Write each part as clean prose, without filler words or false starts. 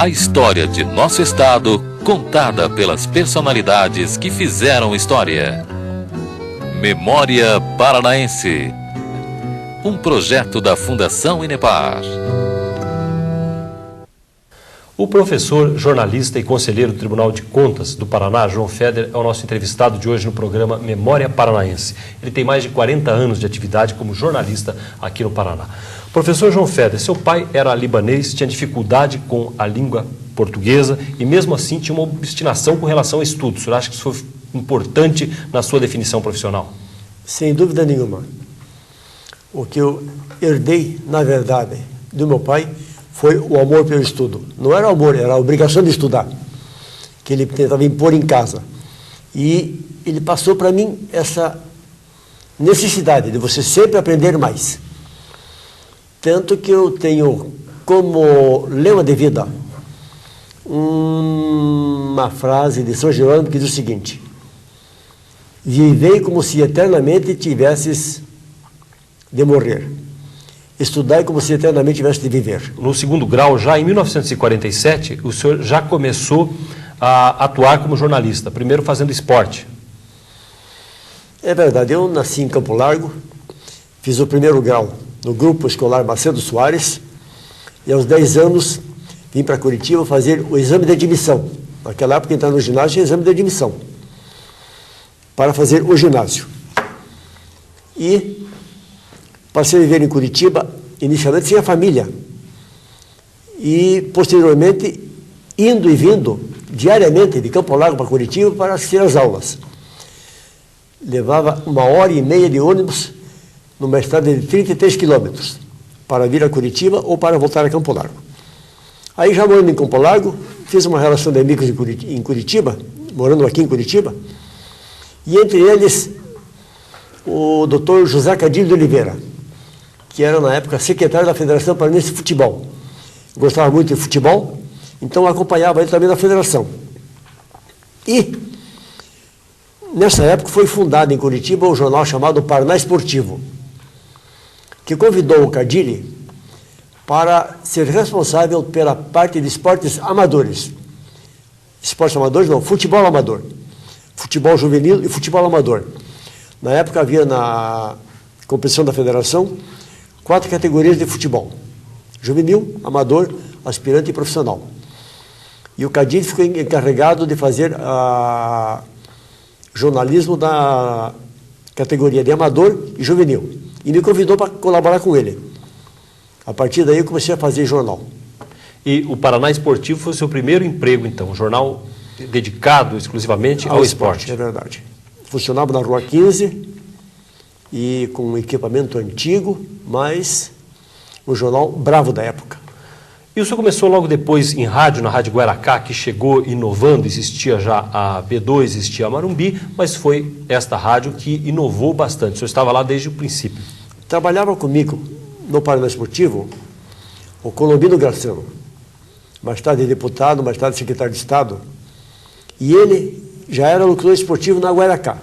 A história de nosso estado, contada pelas personalidades que fizeram história. Memória Paranaense. Um projeto da Fundação Inepar. O professor, jornalista e conselheiro do Tribunal de Contas do Paraná, João Feder, é o nosso entrevistado de hoje no programa Memória Paranaense. Ele tem mais de 40 anos de atividade como jornalista aqui no Paraná. Professor João Feder, seu pai era libanês, tinha dificuldade com a língua portuguesa e mesmo assim tinha uma obstinação com relação ao estudo. O senhor acha que isso foi importante na sua definição profissional? Sem dúvida nenhuma. O que eu herdei, na verdade, do meu pai foi o amor pelo estudo. Não era amor, era a obrigação de estudar, que ele tentava impor em casa. E ele passou para mim essa necessidade de você sempre aprender mais. Tanto que eu tenho como lema de vida uma frase de São Jerônimo que diz o seguinte: vivei como se eternamente tivesses de morrer. Estudai como se eternamente tivesse de viver. No segundo grau, já em 1947, o senhor já começou a atuar como jornalista, primeiro fazendo esporte. É verdade, eu nasci em Campo Largo, fiz o primeiro grau no Grupo Escolar Macedo Soares e aos 10 anos vim para Curitiba fazer o exame de admissão. Naquela época, entrar no ginásio tinha exame de admissão para fazer o ginásio. E passei a viver em Curitiba, inicialmente sem a família. E, posteriormente, indo e vindo diariamente de Campo Largo para Curitiba para assistir às aulas. Levava 1h30 de ônibus numa estrada de 33 quilômetros para vir a Curitiba ou para voltar a Campo Largo. Aí, já morando em Campo Largo, fiz uma relação de amigos em Curitiba, morando aqui em Curitiba, e entre eles o doutor José Cadilho de Oliveira, que era, na época, secretário da Federação Paranaense de Futebol. Gostava muito de futebol, então acompanhava ele também na federação. E, nessa época, foi fundado em Curitiba um jornal chamado Paraná Esportivo, que convidou o Cadilho para ser responsável pela parte de esportes amadores. Esportes amadores não, futebol amador. Futebol juvenil e futebol amador. Na época havia na competição da federação 4 categorias de futebol: juvenil, amador, aspirante e profissional. E o Cadilho ficou encarregado de fazer jornalismo da categoria de amador e juvenil. E me convidou para colaborar com ele. A partir daí eu comecei a fazer jornal. E o Paraná Esportivo foi o seu primeiro emprego, então, um jornal dedicado exclusivamente ao esporte. É verdade. Funcionava na Rua 15 e com um equipamento antigo, mas um jornal bravo da época. E o senhor começou logo depois em rádio, na Rádio Guaracá, que chegou inovando, existia já a B2, existia a Marumbi, mas foi esta rádio que inovou bastante. O senhor estava lá desde o princípio. Trabalhava comigo no Paraná Esportivo o Colombino Graciano, mais tarde deputado, mais tarde secretário de Estado, e ele já era locutor esportivo na Guaracá,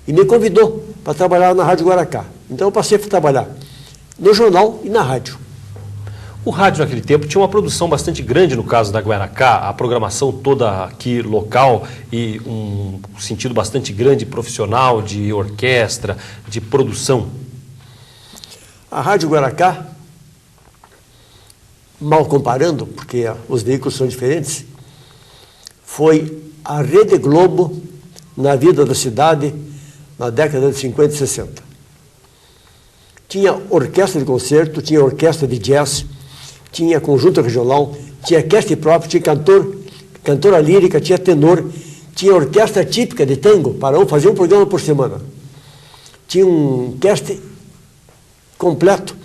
e me convidou para trabalhar na Rádio Guaracá. Então eu passei a trabalhar no jornal e na rádio. O rádio naquele tempo tinha uma produção bastante grande no caso da Guaracá, a programação toda aqui local e um sentido bastante grande profissional, de orquestra, de produção. A Rádio Guaracá, mal comparando, porque os veículos são diferentes, foi a Rede Globo na vida da cidade na década de 50 e 60. Tinha orquestra de concerto, tinha orquestra de jazz, tinha conjunto regional, tinha cast próprio, tinha cantora lírica, tinha tenor, tinha orquestra típica de tango, para fazer um programa por semana. Tinha um cast completo.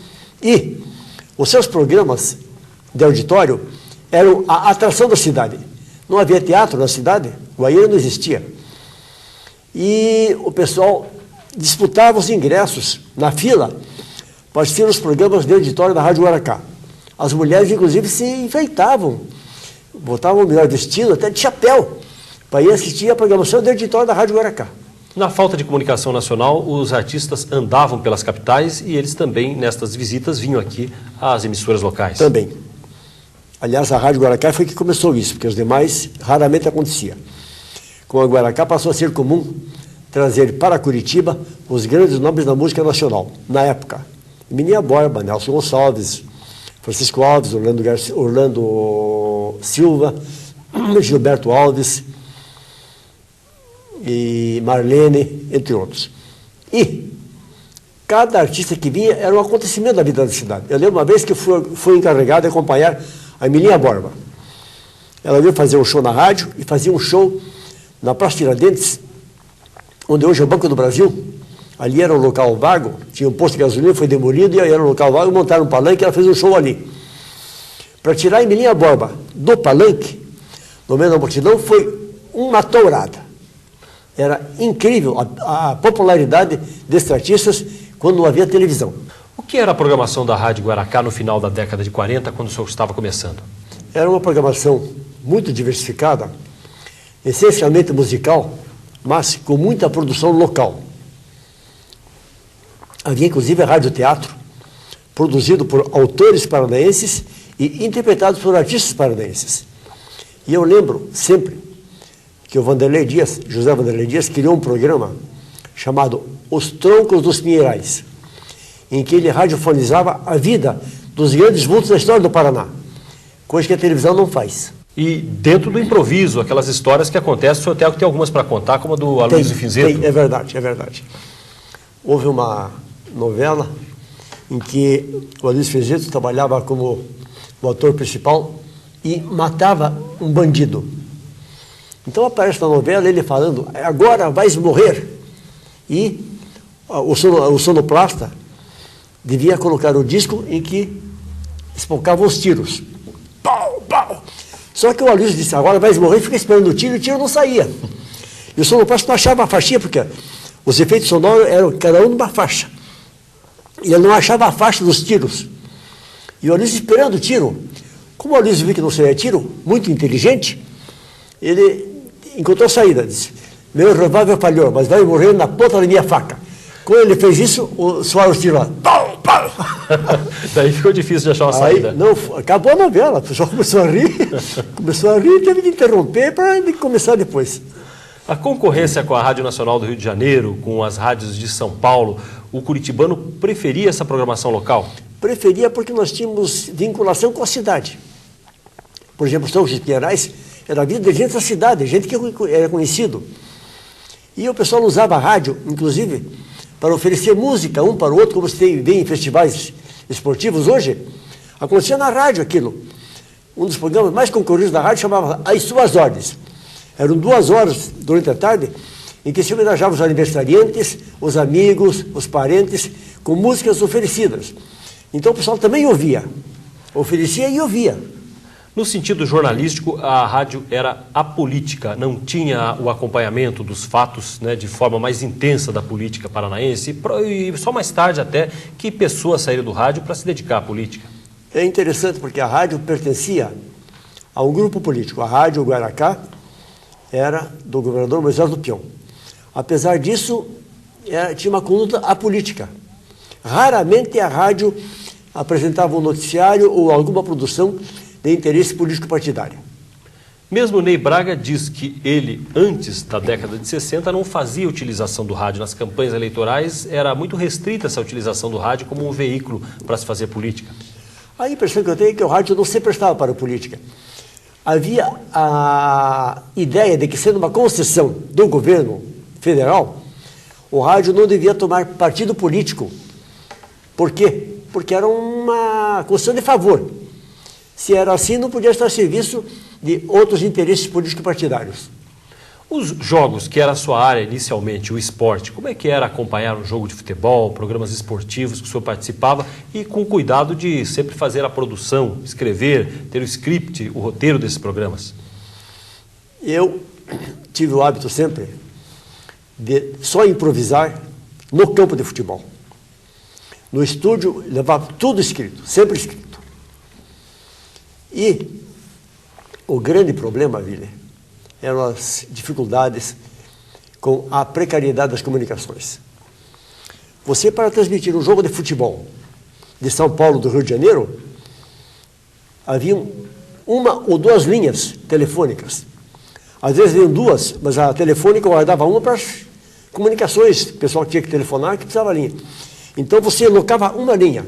E os seus programas de auditório eram a atração da cidade. Não havia teatro na cidade, Guaíra não existia. E o pessoal disputava os ingressos na fila para assistir os programas de auditório da Rádio Guaracá. As mulheres, inclusive, se enfeitavam, botavam o melhor vestido, até de chapéu, para ir assistir a programação de auditório da Rádio Guaracá. Na falta de comunicação nacional, os artistas andavam pelas capitais e eles também, nestas visitas, vinham aqui às emissoras locais. Também. Aliás, a Rádio Guaracá foi que começou isso, porque os demais raramente acontecia. Com a Guaracá passou a ser comum trazer para Curitiba os grandes nomes da música nacional, na época. Emilinha Borba, Nelson Gonçalves, Francisco Alves, Orlando Silva, Gilberto Alves e Marlene, entre outros. E cada artista que vinha era um acontecimento da vida da cidade. Eu lembro uma vez que eu fui encarregado de acompanhar a Emilinha Borba. Ela veio fazer um show na rádio e fazia um show na Praça Tiradentes, onde hoje é o Banco do Brasil. Ali era um local vago, tinha um posto de gasolina, foi demolido, e aí era um local vago, montaram um palanque e ela fez um show ali. Para tirar a Emilinha Borba do palanque, no meio da multidão, foi uma tourada. Era incrível a popularidade desses artistas quando não havia televisão. O que era a programação da Rádio Guaracá no final da década de 40, quando o senhor estava começando? Era uma programação muito diversificada, essencialmente musical, mas com muita produção local. Havia inclusive radioteatro, produzido por autores paranaenses e interpretados por artistas paranaenses. E eu lembro sempre que o Vanderlei Dias, José Vanderlei Dias, criou um programa chamado Os Troncos dos Pinheirais, em que ele radiofonizava a vida dos grandes vultos da história do Paraná, coisa que a televisão não faz. E dentro do improviso, aquelas histórias que acontecem, o senhor até tem algumas para contar, como a do Aloysio Fizeto. É verdade, é verdade. Houve uma novela em que o Aloysio Fizeto trabalhava como o ator principal e matava um bandido. Então aparece na novela ele falando, agora vais morrer. E o sonoplasta devia colocar o disco em que espocavam os tiros. Pau, pau. Só que o Aloysio disse, agora vais morrer, e fica esperando o tiro, e o tiro não saía. E o sonoplasta não achava a faixinha, porque os efeitos sonoros eram cada um numa faixa. E ele não achava a faixa dos tiros. E o Aloysio esperando o tiro. Como o Aloysio viu que não saía tiro, muito inteligente, ele encontrou saída, disse, meu revólver falhou, mas vai morrer na ponta da minha faca. Quando ele fez isso, soaram os tiros lá. Pau, pau. Daí ficou difícil de achar uma saída. Não, acabou a novela, o pessoal começou a rir, e teve de interromper para começar depois. A concorrência com a Rádio Nacional do Rio de Janeiro, com as rádios de São Paulo, o curitibano preferia essa programação local? Preferia porque nós tínhamos vinculação com a cidade. Por exemplo, São José dos Pinheirais era a vida de gente da cidade, gente que era conhecido. E o pessoal usava a rádio, inclusive, para oferecer música um para o outro, como você vê em festivais esportivos hoje. Acontecia na rádio aquilo. Um dos programas mais concorridos da rádio chamava As Suas Ordens. Eram 2 horas durante a tarde em que se homenageavam os aniversariantes, os amigos, os parentes, com músicas oferecidas. Então o pessoal também ouvia, oferecia e ouvia. No sentido jornalístico, a rádio era apolítica, não tinha o acompanhamento dos fatos, né, de forma mais intensa da política paranaense, e só mais tarde até que pessoas saíram do rádio para se dedicar à política. É interessante porque a rádio pertencia a um grupo político. A Rádio Guaracá era do governador Moisés Lupião. Apesar disso, tinha uma conduta apolítica. Raramente a rádio apresentava um noticiário ou alguma produção de interesse político-partidário. Mesmo Ney Braga diz que ele, antes da década de 60, não fazia utilização do rádio. Nas campanhas eleitorais era muito restrita essa utilização do rádio como um veículo para se fazer política. A impressão que eu tenho é que o rádio não se prestava para a política. Havia a ideia de que, sendo uma concessão do governo federal, o rádio não devia tomar partido político. Por quê? Porque era uma concessão de favor. Se era assim, não podia estar a serviço de outros interesses políticos partidários. Os jogos, que era a sua área inicialmente, o esporte, como é que era acompanhar um jogo de futebol, programas esportivos que o senhor participava e com cuidado de sempre fazer a produção, escrever, ter o script, o roteiro desses programas? Eu tive o hábito sempre de só improvisar no campo de futebol. No estúdio, levava tudo escrito, sempre escrito. E o grande problema, Willer, eram as dificuldades com a precariedade das comunicações. Você, para transmitir um jogo de futebol de São Paulo, do Rio de Janeiro, haviam uma ou duas linhas telefônicas. Às vezes vinham duas, mas a telefônica guardava uma para as comunicações, o pessoal que tinha que telefonar, que precisava linha. Então você locava uma linha.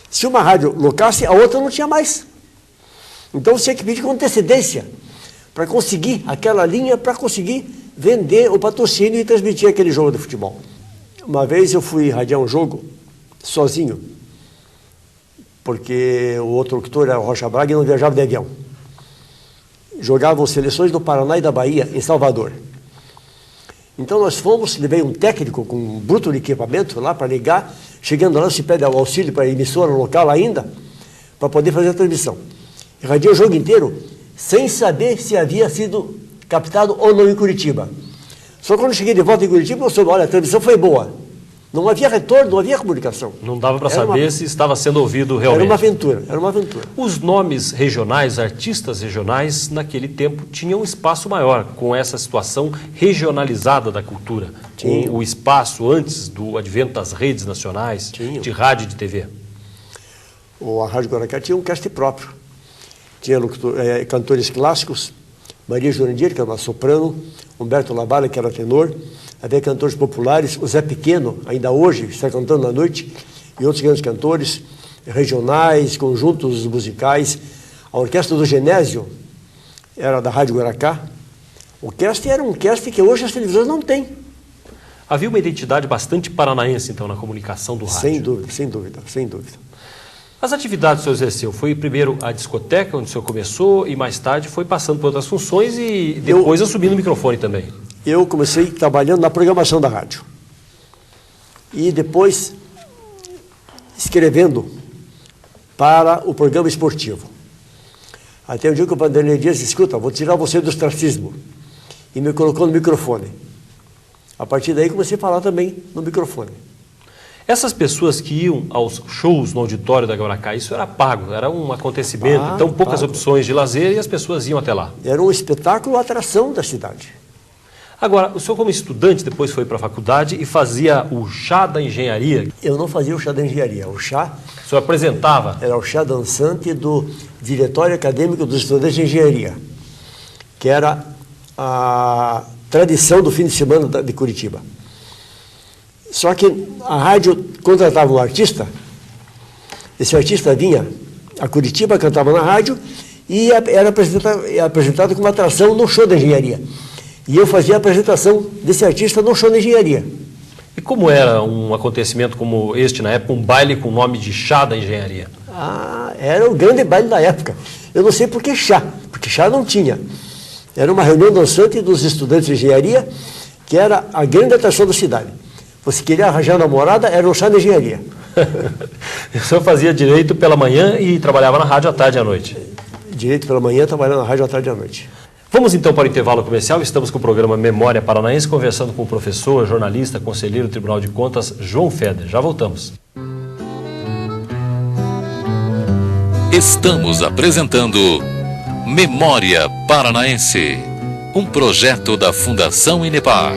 Se uma rádio locasse, a outra não tinha mais. Então você tinha que pedir com antecedência para conseguir aquela linha, para conseguir vender o patrocínio e transmitir aquele jogo de futebol. Uma vez eu fui radiar um jogo sozinho, porque o outro locutor era o Rocha Braga e não viajava de avião. Jogavam seleções do Paraná e da Bahia, em Salvador. Então nós fomos, levei um técnico com um bruto de equipamento lá para ligar, chegando lá se pede auxílio para a emissora local ainda, para poder fazer a transmissão. Irradiei o jogo inteiro, sem saber se havia sido captado ou não em Curitiba. Só quando cheguei de volta em Curitiba, eu soube, olha, a transmissão foi boa. Não havia retorno, não havia comunicação. Não dava para saber se estava sendo ouvido realmente. Era uma aventura. Os nomes regionais, artistas regionais, naquele tempo tinham um espaço maior, com essa situação regionalizada da cultura. Com o espaço antes do advento das redes nacionais, de rádio e de TV. A Rádio Guaracá tinha um cast próprio. Tinha cantores clássicos, Maria Jurandir, que era uma soprano, Humberto Labala, que era tenor, havia cantores populares, o Zé Pequeno, ainda hoje, está cantando na noite, e outros grandes cantores, regionais, conjuntos musicais. A Orquestra do Genésio era da Rádio Guaracá. O cast era um cast que hoje as televisões não têm. Havia uma identidade bastante paranaense, então, na comunicação do rádio. Sem dúvida, sem dúvida, sem dúvida. As atividades que o senhor exerceu, foi primeiro a discoteca, onde o senhor começou, e mais tarde foi passando por outras funções e depois assumindo o microfone também. Eu comecei trabalhando na programação da rádio. E depois escrevendo para o programa esportivo. Até o dia que o Vanderlei Dias disse, escuta, vou tirar você do ostracismo. E me colocou no microfone. A partir daí comecei a falar também no microfone. Essas pessoas que iam aos shows no auditório da Guaracá, isso era pago, era um acontecimento, então poucas opções de lazer e as pessoas iam até lá. Era um espetáculo, atração da cidade. Agora, o senhor como estudante depois foi para a faculdade e fazia o chá da engenharia? Eu não fazia o chá da engenharia, o chá... O senhor apresentava? Era o chá dançante do Diretório Acadêmico dos Estudantes de Engenharia, que era a tradição do fim de semana de Curitiba. Só que a rádio contratava um artista, esse artista vinha a Curitiba, cantava na rádio e era apresentado como atração no show da engenharia. E eu fazia a apresentação desse artista no show da engenharia. E como era um acontecimento como este na época, um baile com o nome de chá da engenharia? Era o grande baile da época. Eu não sei por que chá, porque chá não tinha. Era uma reunião dançante dos estudantes de engenharia, que era a grande atração da cidade. Você queria arranjar namorada, era um chá de engenharia. O senhor fazia direito pela manhã e trabalhava na rádio à tarde e à noite? Direito pela manhã, trabalhando na rádio à tarde e à noite. Vamos então para o intervalo comercial. Estamos com o programa Memória Paranaense, conversando com o professor, jornalista, conselheiro do Tribunal de Contas, João Feder. Já voltamos. Estamos apresentando Memória Paranaense, um projeto da Fundação Inepar.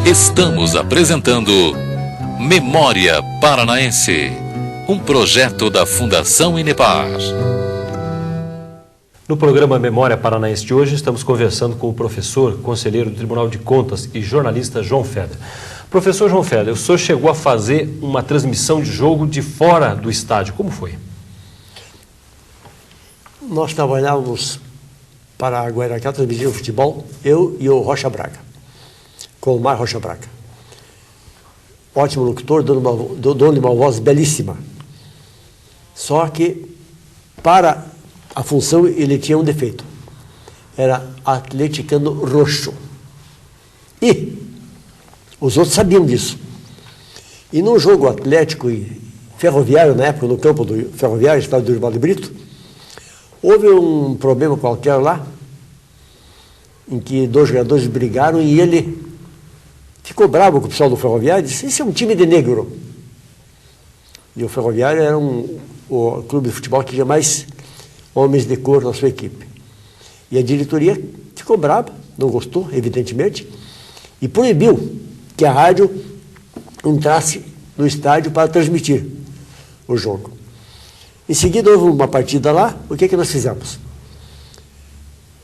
Estamos apresentando Memória Paranaense, um projeto da Fundação Inepar. No programa Memória Paranaense de hoje, estamos conversando com o professor, conselheiro do Tribunal de Contas e jornalista João Feder. Professor João Feder, o senhor chegou a fazer uma transmissão de jogo de fora do estádio. Como foi? Nós trabalhávamos para a Guaracá, transmitindo futebol, eu e o Rocha Braga. Colmar Rocha Braga. Ótimo locutor, dono de uma voz belíssima. Só que, para a função, ele tinha um defeito. Era atleticano roxo. E os outros sabiam disso. E num jogo Atlético e Ferroviário, na época, no campo do Ferroviário, estado do Osvaldo Brito, houve um problema qualquer lá, em que dois jogadores brigaram e ele ficou bravo com o pessoal do Ferroviário e disse, isso é um time de negro. E o Ferroviário era o clube de futebol que tinha mais homens de cor na sua equipe. E a diretoria ficou brava, não gostou, evidentemente, e proibiu que a rádio entrasse no estádio para transmitir o jogo. Em seguida houve uma partida lá, o que nós fizemos?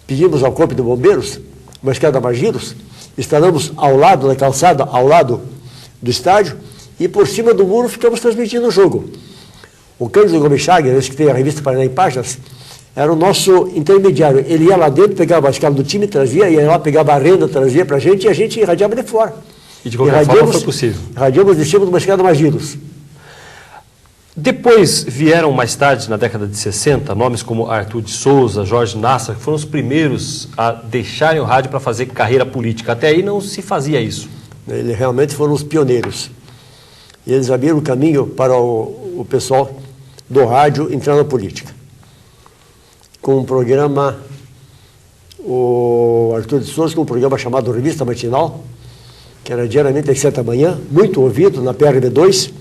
Pedimos ao Corpo de Bombeiros, uma escada Magiros, instalamos ao lado da calçada, ao lado do estádio, e por cima do muro ficamos transmitindo o jogo. O Cândido Gomes Chagas, esse que tem a revista Paraná em Páginas, era o nosso intermediário. Ele ia lá dentro, pegava a escala do time, trazia, ia lá, pegava a renda, trazia para a gente, e a gente irradiava de fora. E de qualquer forma foi possível. Irradiamos de cima de uma escada Magiros. Depois vieram mais tarde, na década de 60, nomes como Arthur de Souza, Jorge Nassar, que foram os primeiros a deixarem o rádio para fazer carreira política. Até aí não se fazia isso. Eles realmente foram os pioneiros. E eles abriram o caminho para o pessoal do rádio entrar na política. Com um programa, o Arthur de Souza, com um programa chamado Revista Matinal, que era diariamente às 7 da manhã, muito ouvido na PRB2,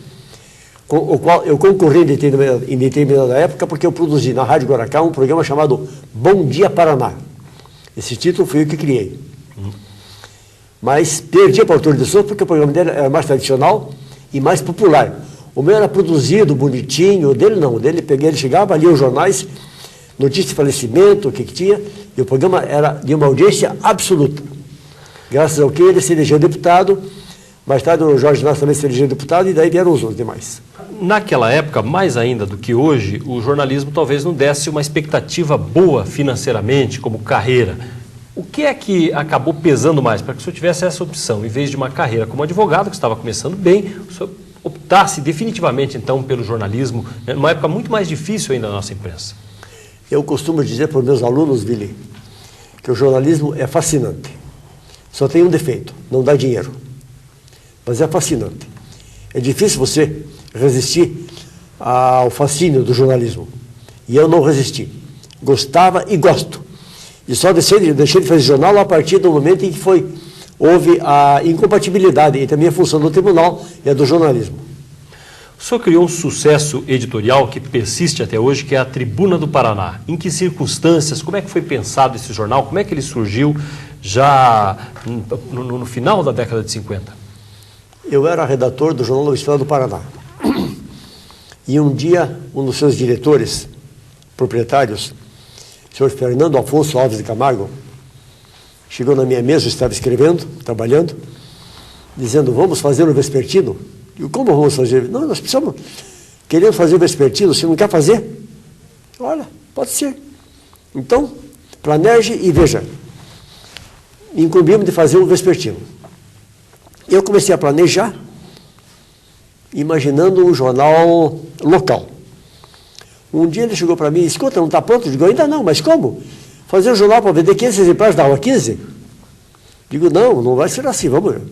com o qual eu concorri em determinada época, porque eu produzi na Rádio Guaracá um programa chamado Bom Dia Paraná. Esse título foi eu que criei. Mas perdi para o Arthur de Souza porque o programa dele era mais tradicional e mais popular. O meu era produzido, bonitinho, o dele não. O dele ele chegava, lia os jornais, notícia de falecimento, o que tinha, e o programa era de uma audiência absoluta. Graças ao que ele se elegeu deputado, mais tarde o Jorge Nassar também se elegeu deputado, e daí vieram os outros demais. Naquela época, mais ainda do que hoje, o jornalismo talvez não desse uma expectativa boa financeiramente, como carreira. O que é que acabou pesando mais para que o senhor tivesse essa opção, em vez de uma carreira como advogado, que estava começando bem, o senhor optasse definitivamente, então, pelo jornalismo, numa época muito mais difícil ainda da nossa imprensa? Eu costumo dizer para os meus alunos, Vili, que o jornalismo é fascinante. Só tem um defeito, não dá dinheiro. Mas é fascinante. É difícil você resistir ao fascínio do jornalismo. E eu não resisti. Gostava e gosto. E só deixei de fazer jornal a partir do momento em que houve a incompatibilidade entre a minha função no tribunal e a do jornalismo. O senhor criou um sucesso editorial que persiste até hoje, que é a Tribuna do Paraná. Em que circunstâncias, como é que foi pensado esse jornal, como é que ele surgiu já no final da década de 50? Eu era redator do Jornal do Estado do Paraná. E um dia, um dos seus diretores, proprietários, o senhor Fernando Afonso Alves de Camargo, chegou na minha mesa, eu estava escrevendo, trabalhando, dizendo, vamos fazer o vespertino? Eu, como vamos fazer? Não, nós precisamos, queremos fazer o vespertino, você não quer fazer? Olha, pode ser. Então, planeje e veja. Incumbimos de fazer o vespertino. Eu comecei a planejar, imaginando um jornal local. Um dia ele chegou para mim e disse, escuta, não está pronto? Eu digo, ainda não, mas como? Fazer um jornal para vender 500 exemplares da aula 15? Digo, não vai ser assim, vamos ver.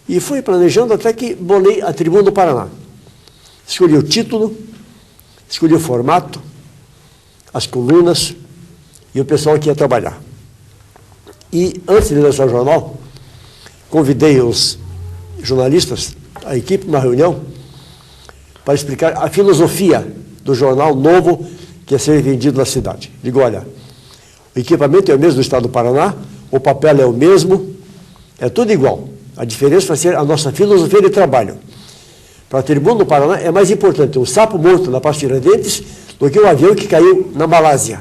E fui planejando até que bolei a Tribuna do Paraná. Escolhi o título, escolhi o formato, as colunas e o pessoal que ia trabalhar. E antes de lançar o jornal, convidei os jornalistas, a equipe, uma reunião, para explicar a filosofia do jornal novo que ia ser vendido na cidade. Digo, olha, o equipamento é o mesmo do Estado do Paraná, o papel é o mesmo, é tudo igual. A diferença vai ser a nossa filosofia de trabalho. Para a Tribuna do Paraná é mais importante um sapo morto na Praça Tiradentes do que um avião que caiu na Malásia.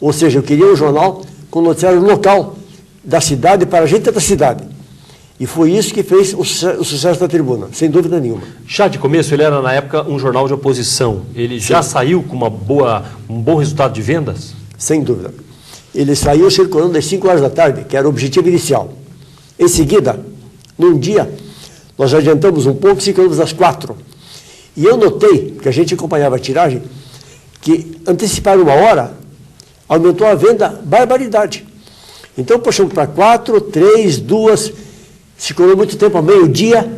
Ou seja, eu queria um jornal com noticiário local da cidade para a gente da cidade. E foi isso que fez o sucesso da Tribuna, sem dúvida nenhuma. Já de começo, ele era, na época, um jornal de oposição. Ele já saiu com um bom resultado de vendas? Sem dúvida. Ele saiu circulando às 5 horas da tarde, que era o objetivo inicial. Em seguida, num dia, nós adiantamos um pouco, circulamos às 4. E eu notei, que a gente acompanhava a tiragem, que antecipar uma hora, aumentou a venda barbaridade. Então, puxamos para 4, 3, 2, circulou muito tempo, ao meio-dia.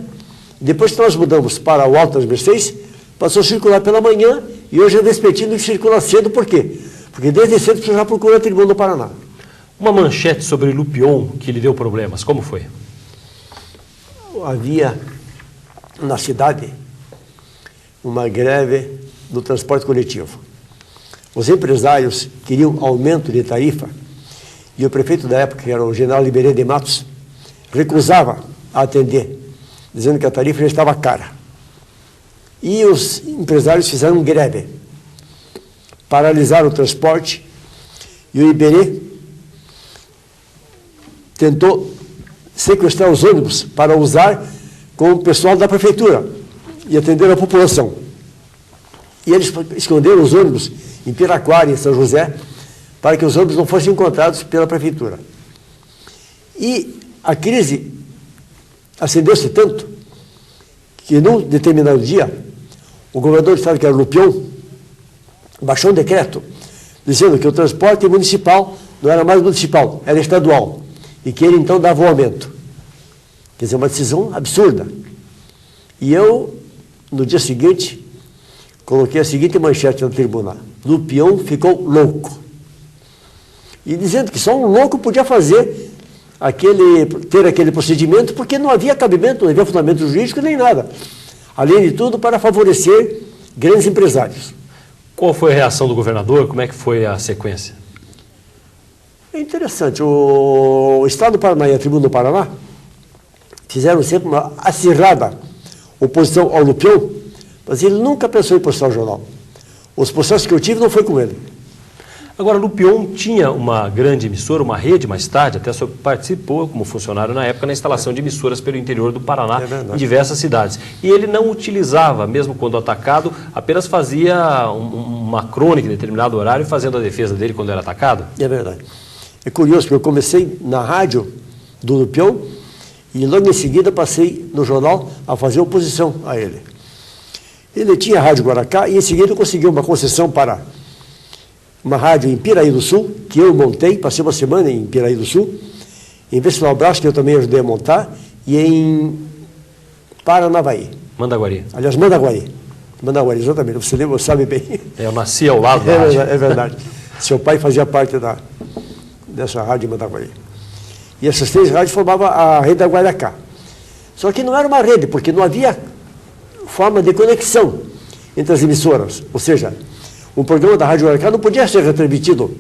Depois que nós mudamos para o Alto das Mercês, passou a circular pela manhã e hoje é vespertino que circula cedo. Por quê? Porque desde cedo você já procura a Tribuna do Paraná. Uma manchete sobre Lupion que lhe deu problemas, como foi? Havia na cidade uma greve do transporte coletivo. Os empresários queriam aumento de tarifa e o prefeito da época, que era o general Liberê de Matos, recusava a atender. dizendo que a tarifa já estava cara. E os empresários fizeram greve, paralisaram o transporte, e o Iberê tentou sequestrar os ônibus para usar com o pessoal da prefeitura e atender a população. E eles esconderam os ônibus em Piraquara, em São José, para que os ônibus não fossem encontrados pela prefeitura. E a crise acendeu-se tanto que, num determinado dia, o governador do estado, que era Lupion, baixou um decreto dizendo que o transporte municipal não era mais municipal, era estadual, e que ele então dava um aumento. Quer dizer, uma decisão absurda. E eu, no dia seguinte, coloquei a seguinte manchete na tribuna: Lupion ficou louco. E dizendo que só um louco podia ter aquele procedimento, porque não havia cabimento, não havia fundamento jurídico nem nada. Além de tudo, para favorecer grandes empresários. Qual foi a reação do governador? Como é que foi a sequência? É interessante. O Estado do Paraná e a Tribuna do Paraná fizeram sempre uma acirrada oposição ao Lupion, mas ele nunca pensou em postar o jornal. Os processos que eu tive não foi com ele. Agora, Lupion tinha uma grande emissora, uma rede mais tarde, até participou como funcionário na época na instalação de emissoras pelo interior do Paraná, em diversas cidades. E ele não utilizava, mesmo quando atacado, apenas fazia uma crônica em determinado horário, fazendo a defesa dele quando era atacado? É verdade. É curioso, porque eu comecei na rádio do Lupion e logo em seguida passei no jornal a fazer oposição a ele. Ele tinha a Rádio Guaracá e em seguida conseguiu uma concessão para uma rádio em Piraí do Sul, que eu montei, passei uma semana em Piraí do Sul, em Venceslau Braz, que eu também ajudei a montar, e em Paranavaí. Mandaguari. Aliás, Mandaguari, exatamente, você lembra, sabe bem. Eu nasci ao lado da rádio. É verdade. Seu pai fazia parte dessa rádio em Mandaguari. E essas 3 rádios formavam a rede da Guaracá. Só que não era uma rede, porque não havia forma de conexão entre as emissoras. Ou seja, o programa da Rádio Guaracá não podia ser retransmitido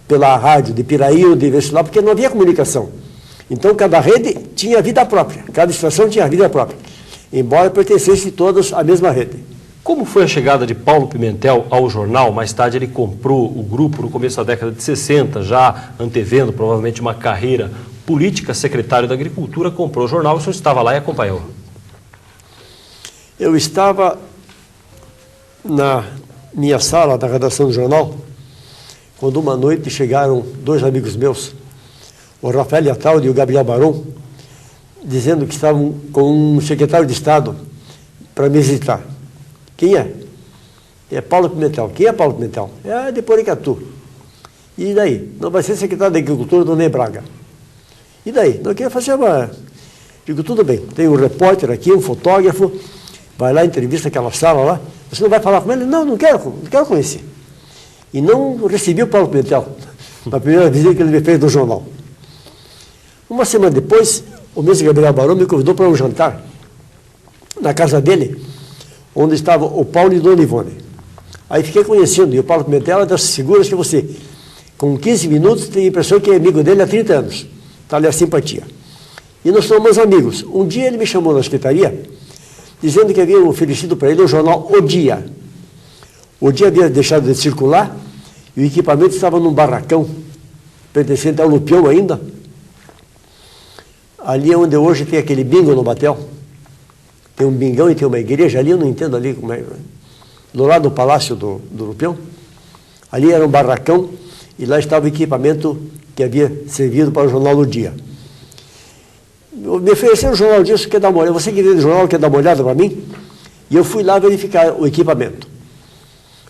pela rádio de Piraí ou de Venceslau, porque não havia comunicação. Então, cada rede tinha vida própria, cada estação tinha vida própria, embora pertencessem todas à mesma rede. Como foi a chegada de Paulo Pimentel ao jornal? Mais tarde ele comprou o grupo no começo da década de 60, já antevendo provavelmente uma carreira política. Secretário da Agricultura, comprou o jornal. O senhor estava lá e acompanhou? Eu estava na minha sala da redação do jornal, quando uma noite chegaram 2 amigos meus, o Rafael Ataldi e o Gabriel Baron, dizendo que estavam com um secretário de Estado para me visitar. Quem é? É Paulo Pimentel. Quem é Paulo Pimentel? É de Poricatu. E daí? Não vai ser secretário da Agricultura do Ney Braga. E daí? Não queria fazer uma... Digo, tudo bem, tem um repórter aqui, um fotógrafo, vai lá, entrevista aquela sala lá. Você não vai falar com ele? Não quero conhecer. E não recebi o Paulo Pimentel na primeira visita que ele me fez no jornal. Uma semana depois, o mesmo Gabriel Barão me convidou para um jantar na casa dele, onde estava o Paulo e Dona Ivone. Aí fiquei conhecendo, e o Paulo Pimentel é dessas figuras que você, com 15 minutos, tem a impressão que é amigo dele há 30 anos. Está ali a simpatia. E nós somos amigos. Um dia ele me chamou na secretaria, dizendo que havia oferecido para ele o jornal O Dia. O Dia havia deixado de circular e o equipamento estava num barracão, pertencente ao Lupion ainda. Ali é onde hoje tem aquele bingo no Batel. Tem um bingão e tem uma igreja ali, eu não entendo ali como é. Do lado do palácio do Lupion. Ali era um barracão e lá estava o equipamento que havia servido para o jornal O Dia. Me ofereceram o jornal disso, quer dar uma olhada? Você que vende o jornal, quer dar uma olhada para mim? E eu fui lá verificar o equipamento.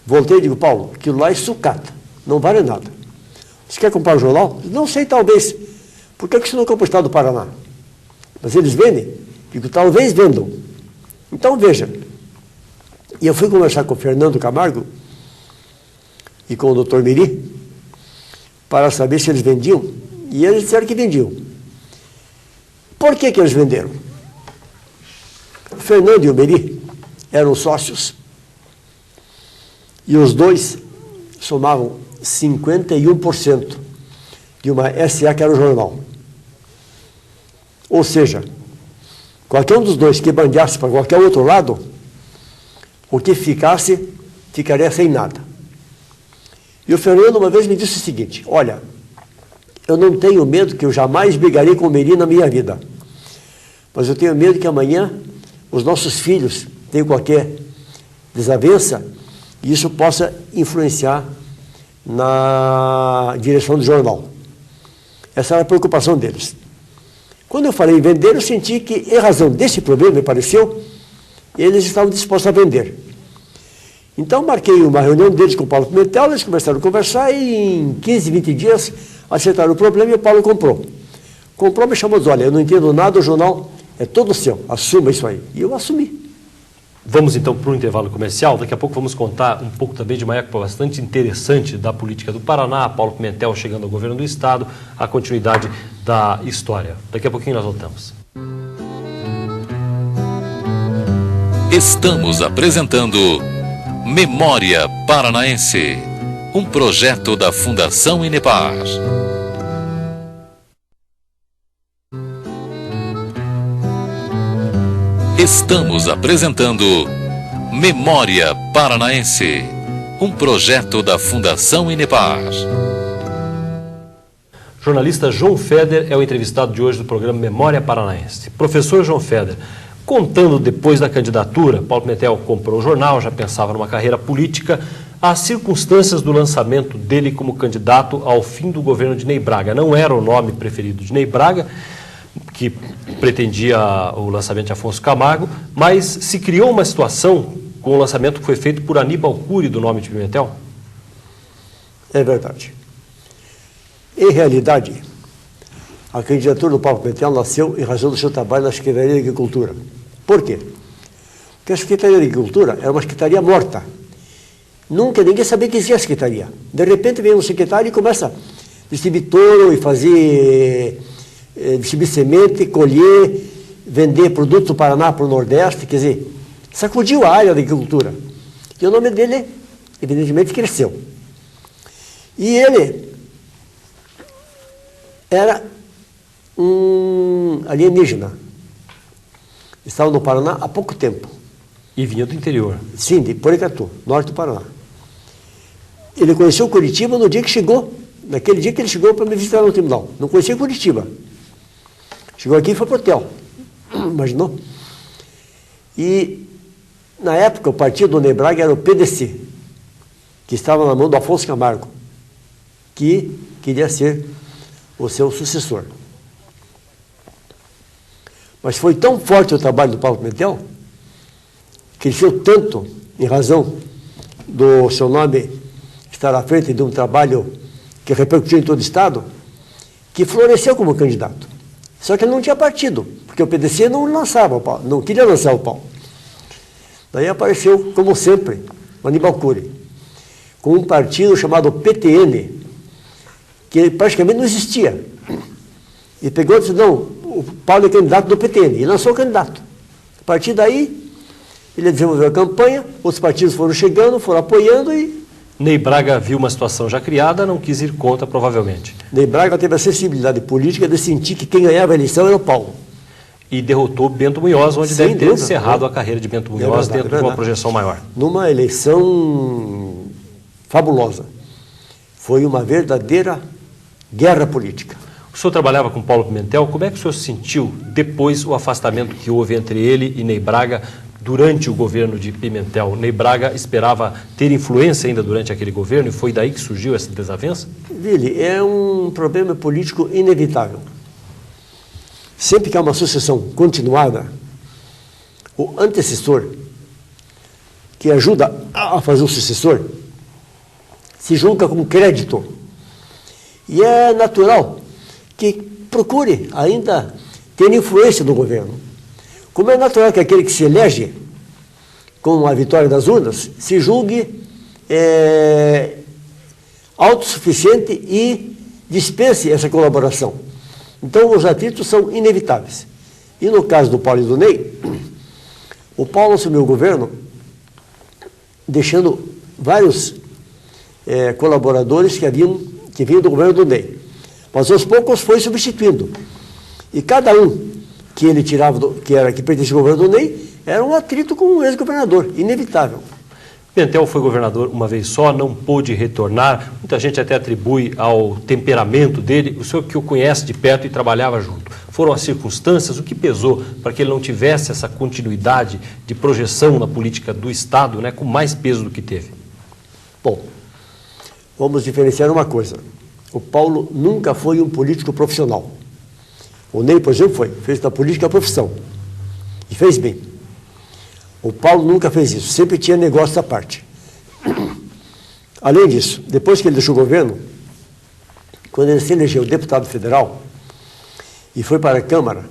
Voltei e digo, Paulo, aquilo lá é sucata, não vale nada. Você quer comprar o jornal? Não sei, talvez. Por que você não compra o Estado do Paraná? Mas eles vendem? Digo, talvez vendam. Então veja. E eu fui conversar com o Fernando Camargo e com o Dr. Miri para saber se eles vendiam. E eles disseram que vendiam. Por que eles venderam? O Fernando e o Meri eram sócios e os dois somavam 51% de uma SA que era o jornal. Ou seja, Qualquer um dos dois que bandeasse para qualquer outro lado, o que ficasse, ficaria sem nada. E o Fernando uma vez me disse o seguinte: olha, eu não tenho medo que eu jamais brigarei com o Meri na minha vida, mas eu tenho medo que amanhã os nossos filhos tenham qualquer desavença e isso possa influenciar na direção do jornal. Essa era a preocupação deles. Quando eu falei em vender, eu senti que, em razão desse problema, me pareceu, eles estavam dispostos a vender. Então, marquei uma reunião deles com o Paulo Pimentel, eles começaram a conversar e em 15, 20 dias acertaram o problema e o Paulo comprou. Comprou, me chamou e disse: olha, eu não entendo nada, o jornal é todo seu, assuma isso aí. E eu assumi. Vamos então para um intervalo comercial. Daqui a pouco vamos contar um pouco também de uma época bastante interessante da política do Paraná, Paulo Pimentel chegando ao governo do estado, a continuidade da história. Daqui a pouquinho nós voltamos. Estamos apresentando Memória Paranaense, um projeto da Fundação Inepar. Estamos apresentando Memória Paranaense, um projeto da Fundação Inepar. Jornalista João Feder é o entrevistado de hoje do programa Memória Paranaense. Professor João Feder, contando depois da candidatura, Paulo Pimentel comprou o jornal, já pensava numa carreira política, as circunstâncias do lançamento dele como candidato ao fim do governo de Ney Braga. Não era o nome preferido de Ney Braga, que pretendia o lançamento de Afonso Camargo, mas se criou uma situação com o lançamento que foi feito por Aníbal Cury do nome de Pimentel? É verdade. Em realidade, a candidatura do Paulo Pimentel nasceu em razão do seu trabalho na Secretaria de Agricultura. Por quê? Porque a Secretaria de Agricultura era uma secretaria morta. Nunca ninguém sabia que existia a secretaria. De repente vem um secretário e começa a distribuir touro e fazer... distribuir semente, colher, vender produtos do Paraná para o Nordeste, quer dizer, sacudiu a área da agricultura. E o nome dele, evidentemente, cresceu. E ele era um alienígena. Estava no Paraná há pouco tempo. E vinha do interior. Sim, de Porecatu, norte do Paraná. Ele conheceu Curitiba no dia que chegou, naquele dia que ele chegou para me visitar no tribunal. Não conhecia Curitiba. Chegou aqui e foi para o hotel. Imaginou? E, na época, o partido do Ney Braga era o PDC, que estava na mão do Afonso Camargo, que queria ser o seu sucessor. Mas foi tão forte o trabalho do Paulo Pimentel, cresceu tanto em razão do seu nome estar à frente de um trabalho que repercutiu em todo o Estado, que floresceu como candidato. Só que ele não tinha partido, porque o PDC não lançava o Paulo, não queria lançar o Paulo. Daí apareceu, como sempre, o Aníbal Cury, com um partido chamado PTN, que praticamente não existia. E pegou e disse: não, o Paulo é candidato do PTN, e lançou o candidato. A partir daí, ele desenvolveu a campanha, outros partidos foram chegando, foram apoiando e... Ney Braga viu uma situação já criada, não quis ir contra, provavelmente. Ney Braga teve a sensibilidade política de sentir que quem ganhava a eleição era o Paulo. E derrotou Bento Munhoz, onde deve ter encerrado a carreira de Bento Munhoz dentro de uma projeção maior. Numa eleição fabulosa. Foi uma verdadeira guerra política. O senhor trabalhava com Paulo Pimentel, como é que o senhor sentiu depois o afastamento que houve entre ele e Ney Braga durante o governo de Pimentel? Ney Braga esperava ter influência ainda durante aquele governo e foi daí que surgiu essa desavença? Vili, é um problema político inevitável. Sempre que há uma sucessão continuada, o antecessor, que ajuda a fazer o sucessor, se julga com crédito. E é natural que procure ainda ter influência no governo. Como é natural que aquele que se elege com a vitória das urnas se julgue autossuficiente e dispense essa colaboração. Então, os atritos são inevitáveis. E no caso do Paulo e do Ney, o Paulo assumiu o governo deixando vários colaboradores que vinham do governo do Ney. Mas aos poucos foi substituindo. E cada um que ele tirava, que pertencia ao governador Ney, era um atrito com o ex-governador, inevitável. Pimentel foi governador uma vez só, não pôde retornar. Muita gente até atribui ao temperamento dele. O senhor que o conhece de perto e trabalhava junto. Foram as circunstâncias, o que pesou para que ele não tivesse essa continuidade de projeção na política do Estado, né, com mais peso do que teve? Bom, vamos diferenciar uma coisa. O Paulo nunca foi um político profissional. O Ney, por exemplo, fez da política a profissão. E fez bem. O Paulo nunca fez isso, sempre tinha negócio à parte. Além disso, depois que ele deixou o governo, quando ele se elegeu deputado federal e foi para a Câmara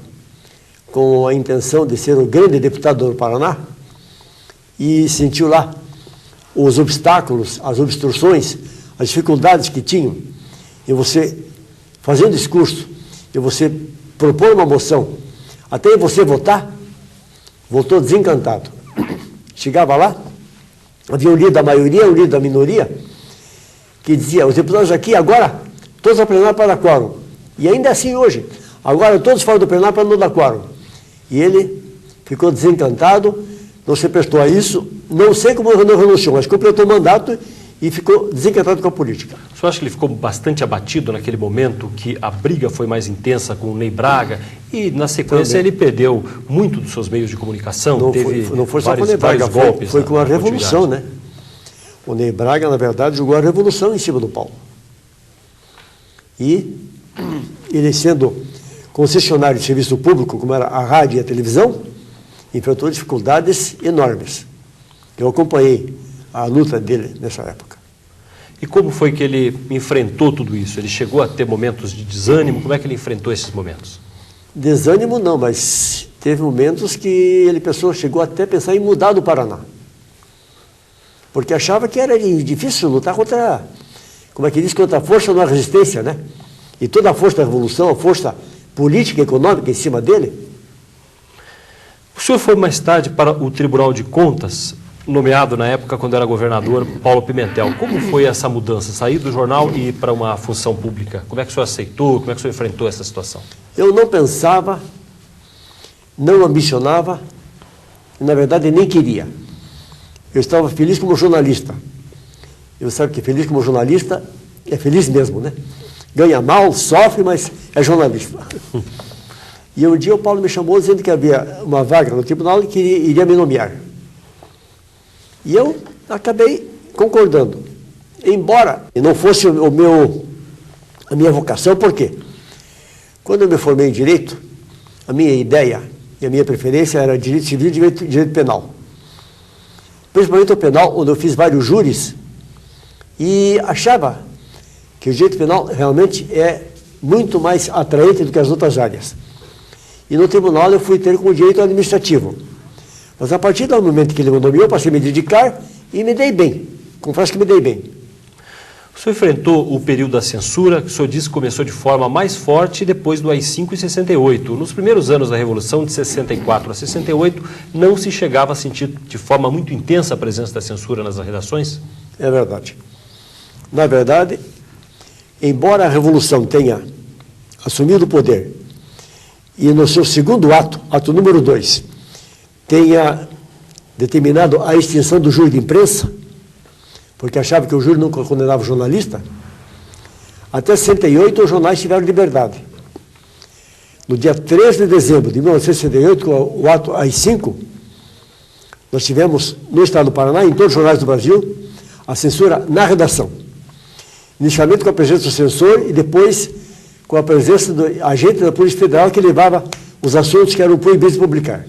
com a intenção de ser o grande deputado do Paraná, e sentiu lá os obstáculos, as obstruções, as dificuldades que tinham em você fazer um discurso, em você propor uma moção, até em você votar, voltou desencantado. Chegava lá, havia um líder da maioria, um líder da minoria, que dizia, os deputados aqui agora, todos ao plenário para dar quórum. E ainda assim hoje, agora todos fora do plenário para não dar quórum. E ele ficou desencantado, não se prestou a isso, não sei como não renunciou, mas completou o mandato e ficou desencantado com a política. O senhor acha que ele ficou bastante abatido naquele momento, que a briga foi mais intensa com o Ney Braga e, na sequência, ele perdeu muito dos seus meios de comunicação? Não foi só com o Ney Braga, foi com a revolução, né? O Ney Braga, na verdade, jogou a revolução em cima do Paulo. E ele, sendo concessionário de serviço público, como era a rádio e a televisão, enfrentou dificuldades enormes. Eu acompanhei a luta dele nessa época. E como foi que ele enfrentou tudo isso? Ele chegou a ter momentos de desânimo? Como é que ele enfrentou esses momentos? Desânimo não, mas teve momentos que ele chegou até a pensar em mudar do Paraná. Porque achava que era difícil lutar contra, como é que diz, contra a força da resistência, né? E toda a força da revolução, a força política e econômica em cima dele. O senhor foi mais tarde para o Tribunal de Contas, nomeado na época, quando era governador, Paulo Pimentel. Como foi essa mudança? Sair do jornal e ir para uma função pública? Como é que o senhor aceitou? Como é que o senhor enfrentou essa situação? Eu não pensava, não ambicionava, na verdade nem queria. Eu estava feliz como jornalista. Eu sabe que feliz como jornalista é feliz mesmo, né? Ganha mal, sofre, mas é jornalista. E um dia o Paulo me chamou dizendo que havia uma vaga no tribunal e que iria me nomear. E eu acabei concordando. Embora não fosse a minha vocação, por quê? Quando eu me formei em Direito, a minha ideia e a minha preferência era Direito Civil e Direito Penal. Principalmente o penal, onde eu fiz vários júris, e achava que o Direito Penal realmente é muito mais atraente do que as outras áreas. E no tribunal eu fui ter como direito administrativo. Mas a partir do momento que ele me nomeou, eu passei a me dedicar e me dei bem. Confesso que me dei bem. O senhor enfrentou o período da censura, que o senhor disse que começou de forma mais forte depois do AI-5 e 68. Nos primeiros anos da Revolução, de 64 a 68, não se chegava a sentir de forma muito intensa a presença da censura nas redações? É verdade. Na verdade, embora a Revolução tenha assumido o poder e no seu segundo ato número 2, tenha determinado a extinção do júri de imprensa, porque achava que o júri nunca condenava o jornalista, até 68 os jornais tiveram liberdade. No dia 3 de dezembro de 1968, com o ato AI-5, nós tivemos no estado do Paraná, em todos os jornais do Brasil, a censura na redação. Inicialmente com a presença do censor e depois com a presença do agente da Polícia Federal que levava os assuntos que eram proibidos de publicar.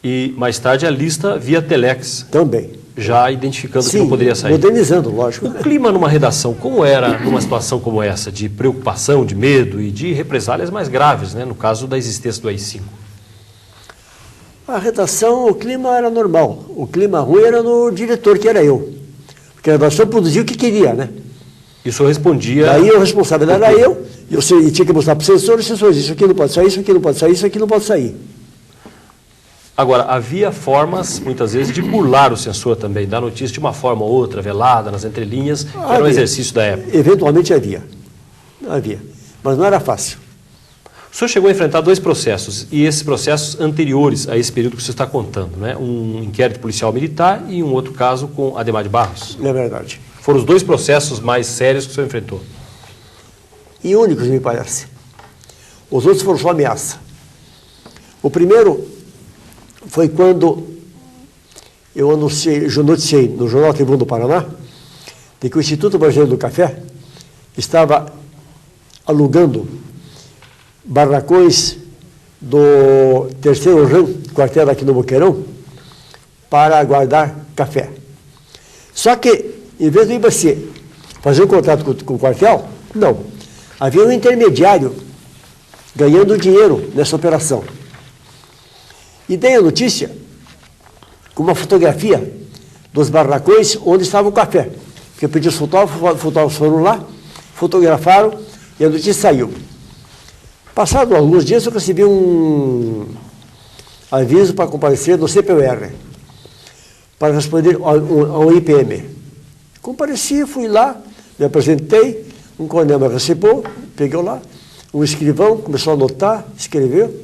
E mais tarde a lista via Telex. Também. Já identificando Sim, que não poderia sair. Modernizando, lógico. O clima numa redação, como era numa situação como essa, de preocupação, de medo e de represálias mais graves, né, no caso da existência do AI-5? A redação, o clima era normal. O clima ruim era no diretor, que era eu. Porque a redação produzia o que queria, né? E o senhor respondia... Aí o responsável era eu, e tinha que mostrar para o censor, isso aqui não pode sair, isso aqui não pode sair, isso aqui não pode sair. Agora, havia formas, muitas vezes, de burlar o censor também, dar notícia de uma forma ou outra, velada, nas entrelinhas, que era um exercício da época. Eventualmente havia. Mas não era fácil. O O senhor chegou a enfrentar 2 processos, e esses processos anteriores a esse período que você está contando, né? Um inquérito policial militar e um outro caso com Ademar de Barros. É verdade. Foram os 2 processos mais sérios que o senhor enfrentou. E únicos, me parece. Os outros foram só ameaça. O primeiro foi quando eu noticiei no Jornal Tribuna do Paraná de que o Instituto Brasileiro do Café estava alugando barracões do 3º RAM, quartel aqui no Boqueirão, para guardar café. Só que, em vez do IBC fazer um contrato com o quartel, não. Havia um intermediário ganhando dinheiro nessa operação. E dei a notícia com uma fotografia dos barracões onde estava o café. Porque eu pedi os fotógrafos foram lá, fotografaram e a notícia saiu. Passados alguns dias eu recebi um aviso para comparecer no CPUR, para responder ao IPM. Compareci, fui lá, me apresentei, um coronel me recebeu, peguei lá, um escrivão começou a anotar, escreveu.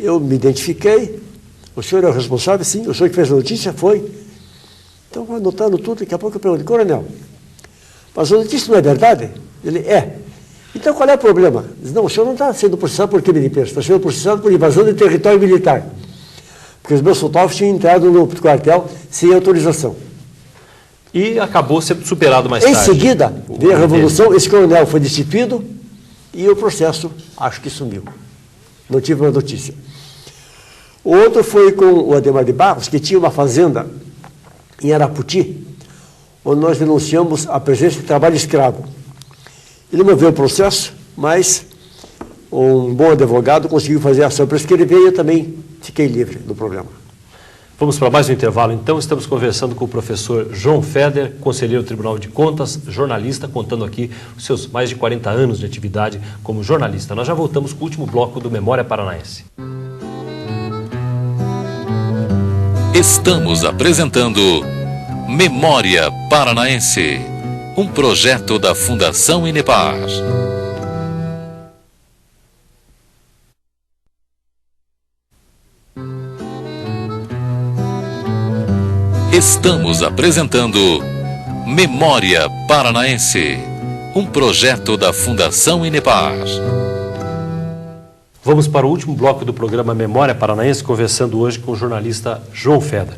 Eu me identifiquei. O senhor é o responsável? Sim. O senhor que fez a notícia? Foi. Então, anotando tudo, daqui a pouco eu perguntei, coronel, mas a notícia não é verdade? Ele, é. Então, qual é o problema? Diz, não, o senhor não está sendo processado por crime de impeto, está sendo processado por invasão de território militar. Porque os meus fotógrafos tinham entrado no quartel sem autorização. E acabou sendo superado mais tarde. Em seguida, veio a Revolução, esse coronel foi destituído e o processo, acho que sumiu. Não tive uma notícia. O outro foi com o Ademar de Barros, que tinha uma fazenda em Araputi, onde nós denunciamos a presença de trabalho escravo. Ele moveu o processo, mas um bom advogado conseguiu fazer a ação para escrever e eu também fiquei livre do problema. Vamos para mais um intervalo, então. Estamos conversando com o professor João Feder, conselheiro do Tribunal de Contas, jornalista, contando aqui os seus mais de 40 anos de atividade como jornalista. Nós já voltamos com o último bloco do Memória Paranaense. Estamos apresentando Memória Paranaense, um projeto da Fundação Inepar. Estamos apresentando Memória Paranaense, um projeto da Fundação Inepar. Vamos para o último bloco do programa Memória Paranaense, conversando hoje com o jornalista João Feder.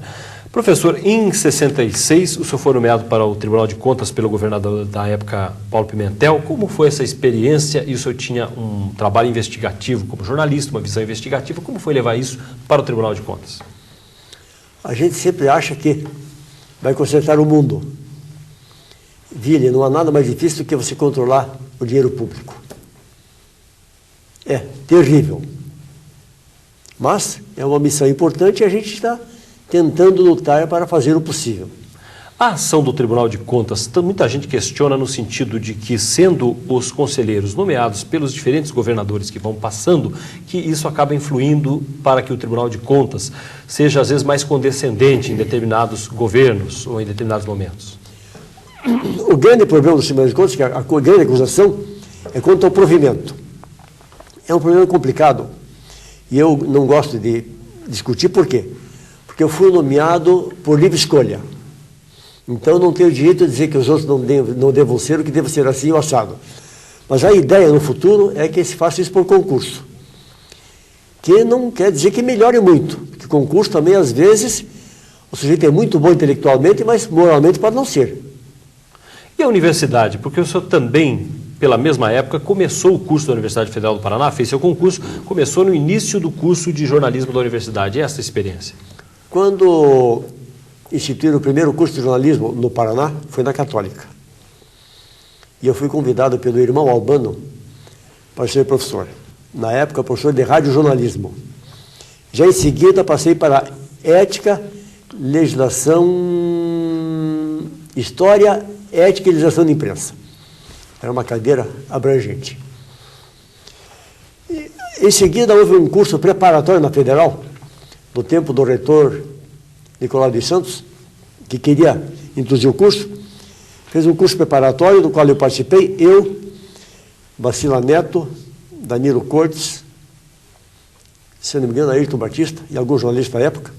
Professor, em 66, o senhor foi nomeado para o Tribunal de Contas pelo governador da época, Paulo Pimentel. Como foi essa experiência? E o senhor tinha um trabalho investigativo como jornalista, uma visão investigativa. Como foi levar isso para o Tribunal de Contas? A gente sempre acha que vai consertar o mundo. Vili, não há nada mais difícil do que você controlar o dinheiro público. É terrível. Mas é uma missão importante e a gente está tentando lutar para fazer o possível. A ação do Tribunal de Contas, muita gente questiona no sentido de que, sendo os conselheiros nomeados pelos diferentes governadores que vão passando, que isso acaba influindo para que o Tribunal de Contas seja, às vezes, mais condescendente em determinados governos ou em determinados momentos. O grande problema do Tribunal de Contas, que a grande acusação, é quanto ao provimento. É um problema complicado e eu não gosto de discutir. Por quê? Porque eu fui nomeado por livre escolha. Então, não tenho direito de dizer que os outros não devam ser, o que deve ser assim ou assado. Mas a ideia no futuro é que se faça isso por concurso. Que não quer dizer que melhore muito. Porque concurso também, às vezes, o sujeito é muito bom intelectualmente, mas moralmente pode não ser. E a universidade? Porque o senhor também, pela mesma época, começou o curso da Universidade Federal do Paraná, fez seu concurso, começou no início do curso de jornalismo da universidade. E essa experiência? Quando instituíram o primeiro curso de jornalismo no Paraná, foi na Católica. E eu fui convidado pelo irmão Albano para ser professor. Na época, professor de radiojornalismo. Já em seguida, passei para ética, legislação, história, ética e legislação de imprensa. Era uma cadeira abrangente. E, em seguida, houve um curso preparatório na Federal, no tempo do reitor Nicolau dos Santos, que queria introduzir o curso, fez um curso preparatório do qual eu participei, eu, Bacila Neto, Danilo Cortes, se não me engano, Ayrton Batista e alguns jornalistas da época.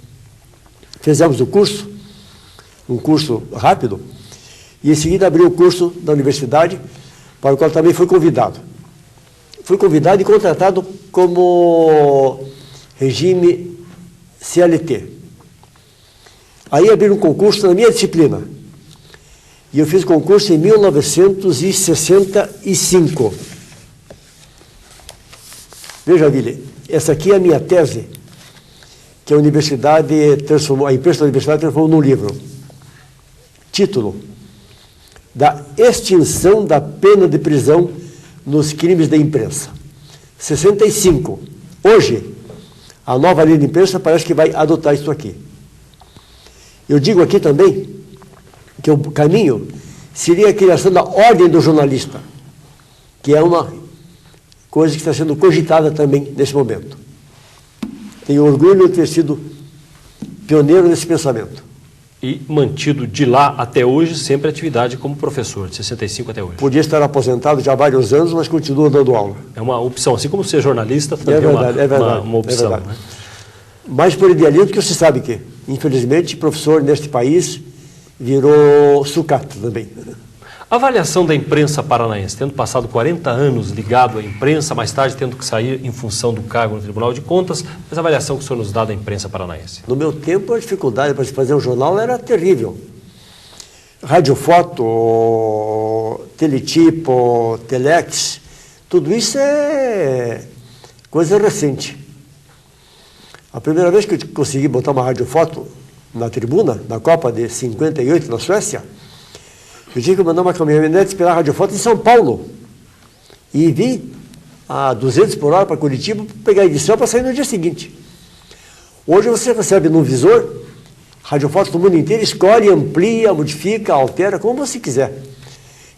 Fizemos o curso, um curso rápido, e em seguida abri o curso da universidade, para o qual também fui convidado. Fui convidado e contratado como regime CLT. Aí abriram um concurso na minha disciplina. E eu fiz concurso em 1965. Veja, Vili, essa aqui é a minha tese, que a universidade transformou, a imprensa da universidade transformou num livro. Título: Da extinção da pena de prisão nos crimes da imprensa. 65. Hoje, a nova lei de imprensa parece que vai adotar isso aqui. Eu digo aqui também que o caminho seria a criação da ordem do jornalista, que é uma coisa que está sendo cogitada também nesse momento. Tenho orgulho de ter sido pioneiro nesse pensamento. E mantido de lá até hoje, sempre atividade como professor, de 65 até hoje. Podia estar aposentado já há vários anos, mas continua dando aula. É uma opção, assim como ser jornalista também uma opção. É verdade. Né? Mais por idealismo, porque você sabe que, infelizmente, professor neste país virou sucata também. A avaliação da imprensa paranaense, tendo passado 40 anos ligado à imprensa, mais tarde tendo que sair em função do cargo no Tribunal de Contas, mas a avaliação que o senhor nos dá da imprensa paranaense? No meu tempo, a dificuldade para se fazer um jornal era terrível. Radiofoto, teletipo, telex, tudo isso é coisa recente. A primeira vez que eu consegui botar uma radiofoto na tribuna, na Copa de 58, na Suécia, eu tive que mandar uma caminhonete esperar a radiofoto em São Paulo. E vim a 200 por hora para Curitiba para pegar a edição para sair no dia seguinte. Hoje você recebe num visor radiofotos do mundo inteiro, escolhe, amplia, modifica, altera, como você quiser.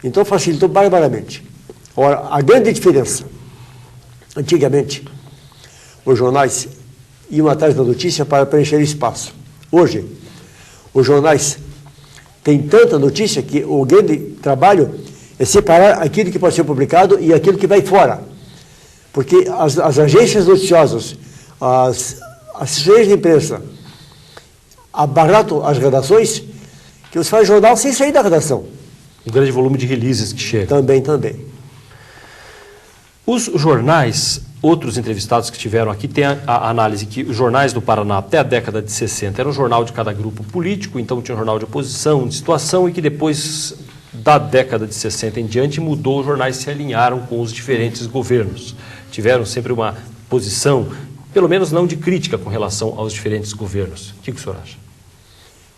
Então facilitou barbaramente. Ora, a grande diferença, antigamente, os jornais iam atrás da notícia para preencher espaço. Hoje, os jornais têm tanta notícia que o grande trabalho é separar aquilo que pode ser publicado e aquilo que vai fora. Porque as agências noticiosas, as assessorias de imprensa, abaratam as redações, que você faz jornal sem sair da redação. Um grande volume de releases que chega. Também. Os jornais, outros entrevistados que tiveram aqui, têm a análise que os jornais do Paraná até a década de 60 era um jornal de cada grupo político, então tinha um jornal de oposição, de situação, e que depois da década de 60 em diante mudou, os jornais se alinharam com os diferentes governos. Tiveram sempre uma posição, pelo menos não de crítica com relação aos diferentes governos. O que o senhor acha?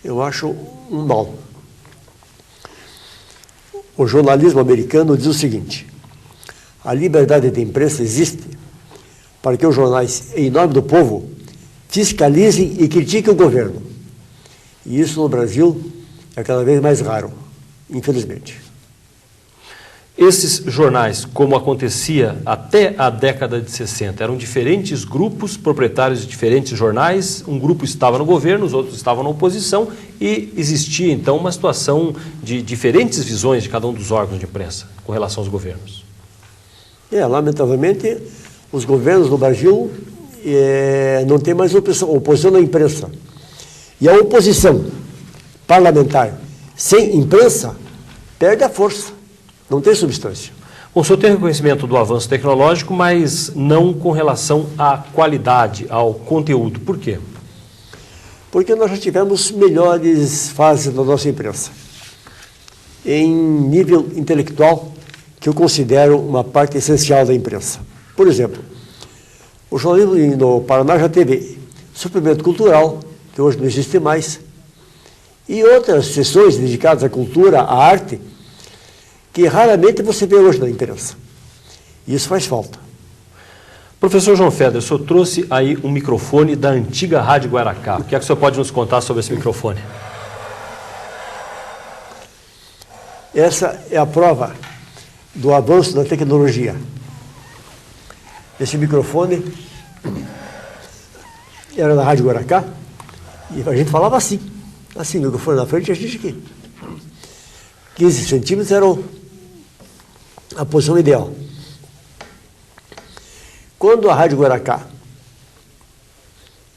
Eu acho um mal. O jornalismo americano diz o seguinte: a liberdade de imprensa existe para que os jornais, em nome do povo, fiscalizem e critiquem o governo. E isso no Brasil é cada vez mais raro, infelizmente. Esses jornais, como acontecia até a década de 60, eram diferentes grupos proprietários de diferentes jornais, um grupo estava no governo, os outros estavam na oposição, e existia então uma situação de diferentes visões de cada um dos órgãos de imprensa com relação aos governos. Lamentavelmente, os governos no Brasil não têm mais oposição na imprensa. E a oposição parlamentar sem imprensa perde a força, não tem substância. Bom, o senhor tem reconhecimento do avanço tecnológico, mas não com relação à qualidade, ao conteúdo. Por quê? Porque nós já tivemos melhores fases da nossa imprensa. Em nível intelectual, que eu considero uma parte essencial da imprensa. Por exemplo, o jornalismo no Paraná já teve suplemento cultural, que hoje não existe mais, e outras sessões dedicadas à cultura, à arte, que raramente você vê hoje na imprensa. E isso faz falta. Professor João Feder, o senhor trouxe aí um microfone da antiga Rádio Guaracá. O que é que o senhor pode nos contar sobre esse microfone? Essa é a prova do avanço da tecnologia. Esse microfone era da Rádio Guaracá e a gente falava assim, o microfone na frente e a gente aqui. 15 centímetros era a posição ideal. Quando a Rádio Guaracá,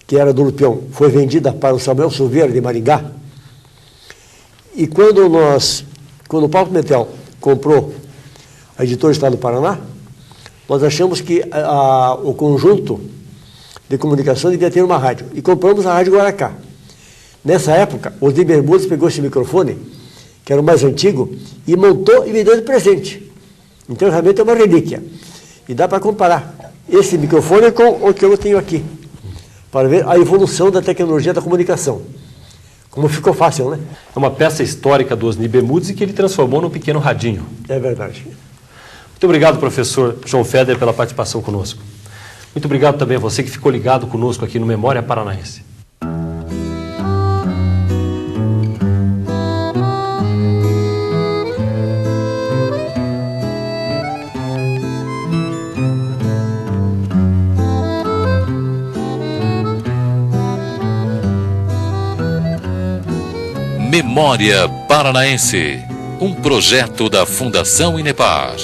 que era do Lupião, foi vendida para o Samuel Silveira de Maringá, e quando o Paulo Pimentel comprou a Editora Estado do Paraná, nós achamos que o conjunto de comunicação devia ter uma rádio, e compramos a Rádio Guaracá. Nessa época, o Osni Bermudes pegou esse microfone, que era o mais antigo, e montou e me deu de presente. Então, realmente é uma relíquia. E dá para comparar esse microfone com o que eu tenho aqui, para ver a evolução da tecnologia da comunicação. Como ficou fácil, né? É uma peça histórica do Osni Bermudes e que ele transformou num pequeno radinho. É verdade. Muito obrigado, professor João Feder, pela participação conosco. Muito obrigado também a você que ficou ligado conosco aqui no Memória Paranaense. Memória Paranaense, um projeto da Fundação Inepar.